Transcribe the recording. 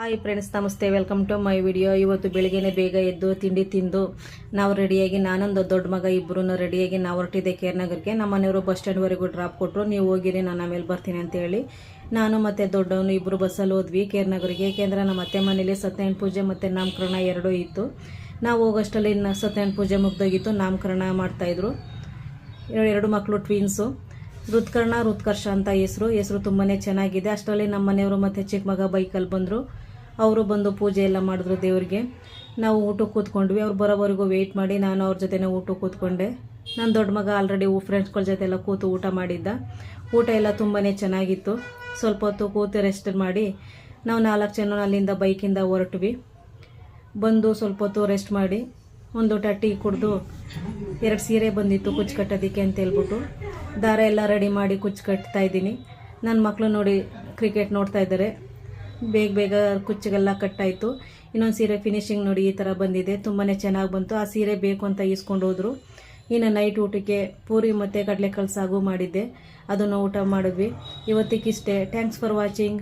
Hi friends, namaste. Welcome to my video. ಇವತ್ತು ಬೆಳಿಗ್ಗೆನೆ ಬೇಗ ಎದ್ದು ತಿಂಡಿ ತಿಂದು ನಾವು ರೆಡಿಯಾಗಿ, ನಾನೊಂದು ದೊಡ್ಡ ಮಗ ಇಬ್ಬರೂ ರೆಡಿಯಾಗಿ ನಾವು ಹೊರಟಿದ್ದೆ ಕೇರ್ನಗರ್ಗೆ. ನಮ್ಮ ಮನೆಯವರು ಬಸ್ ಸ್ಟ್ಯಾಂಡ್ವರೆಗೂ ಡ್ರಾಪ್ ಕೊಟ್ಟರು. ನೀವು ಹೋಗಿರಿ, ನಾನು ಆಮೇಲೆ ಬರ್ತೀನಿ ಅಂತೇಳಿ ನಾನು ಮತ್ತು ದೊಡ್ಡವನು ಇಬ್ಬರು ಬಸ್ಸಲ್ಲಿ ಹೋದ್ವಿ ಕೇರ್ನಗರ್ಗೆ. ಏಕೆಂದರೆ ನಮ್ಮ ಅತ್ತೆ ಮನೇಲಿ ಸತ್ಯನಾರಾಯಣ ಪೂಜೆ ಮತ್ತು ನಾಮಕರಣ ಎರಡೂ ಇತ್ತು. ನಾವು ಹೋಗೋಷ್ಟರಲ್ಲಿ ಸತ್ಯನಾರಾಯಣ ಪೂಜೆ ಮುಗ್ದೋಗಿತ್ತು, ನಾಮಕರಣ ಮಾಡ್ತಾಯಿದ್ರು. ಎರಡು ಮಕ್ಕಳು ಟ್ವಿನ್ಸು, ಋತ್ಕರ್ಷ ಅಂತ ಹೆಸರು ತುಂಬಾ ಚೆನ್ನಾಗಿದೆ. ಅಷ್ಟರಲ್ಲಿ ನಮ್ಮ ಮನೆಯವರು ಮತ್ತು ಚಿಕ್ಕ ಮಗ ಬೈಕಲ್ಲಿ ಬಂದರು. ಅವರು ಬಂದು ಪೂಜೆ ಎಲ್ಲ ಮಾಡಿದ್ರು ದೇವ್ರಿಗೆ. ನಾವು ಊಟಕ್ಕೆ ಕೂತ್ಕೊಂಡ್ವಿ. ಅವ್ರು ಬರೋವರೆಗೂ ವೆಯ್ಟ್ ಮಾಡಿ ನಾನು ಅವ್ರ ಜೊತೆನೇ ಊಟಕ್ಕೆ ಕೂತ್ಕೊಂಡೆ. ನನ್ನ ದೊಡ್ಡ ಮಗ ಆಲ್ರೆಡಿ ಫ್ರೆಂಡ್ಸ್ಗಳ ಜೊತೆ ಎಲ್ಲ ಕೂತು ಊಟ ಮಾಡಿದ್ದ. ಊಟ ಎಲ್ಲ ತುಂಬಾ ಚೆನ್ನಾಗಿತ್ತು. ಸ್ವಲ್ಪ ಹೊತ್ತು ಕೂತು ರೆಸ್ಟ್ ಮಾಡಿ ನಾವು 4 ಜನ ಅಲ್ಲಿಂದ ಬೈಕಿಂದ ಹೊರಟ್ವಿ. ಬಂದು ಸ್ವಲ್ಪ ಹೊತ್ತು ರೆಸ್ಟ್ ಮಾಡಿ ಒಂದು ಟೀ ಕುಡಿದು 2 ಸೀರೆ ಬಂದಿತ್ತು ಕುಚ್ಚು ಕಟ್ಟೋದಕ್ಕೆ ಅಂತ ಹೇಳ್ಬಿಟ್ಟು ದಾರ ಎಲ್ಲ ರೆಡಿ ಮಾಡಿ ಕುಚ್ಚು ಕಟ್ತಾ ಇದ್ದೀನಿ. ನನ್ನ ಮಕ್ಕಳು ನೋಡಿ ಕ್ರಿಕೆಟ್ ನೋಡ್ತಾ ಇದ್ದಾರೆ. ಬೇಗ ಕುಚ್ಚಿಗೆಲ್ಲ ಕಟ್ಟಾಯಿತು. ಇನ್ನೊಂದು ಸೀರೆ ಫಿನಿಶಿಂಗ್ ನೋಡಿ ಈ ಥರ ಬಂದಿದೆ, ತುಂಬಾ ಚೆನ್ನಾಗಿ ಬಂತು. ಆ ಸೀರೆ ಬೇಕು ಅಂತ ಇಸ್ಕೊಂಡು ಹೋದರು. ಇನ್ನು ನೈಟ್ ಊಟಕ್ಕೆ ಪೂರಿ ಮತ್ತು ಕಡಲೆಕಾಳು ಸಾಗು ಮಾಡಿದ್ದೆ, ಅದನ್ನು ಊಟ ಮಾಡಿದ್ವಿ. ಇವತ್ತಿಗಿಷ್ಟೇ. Thanks for watching.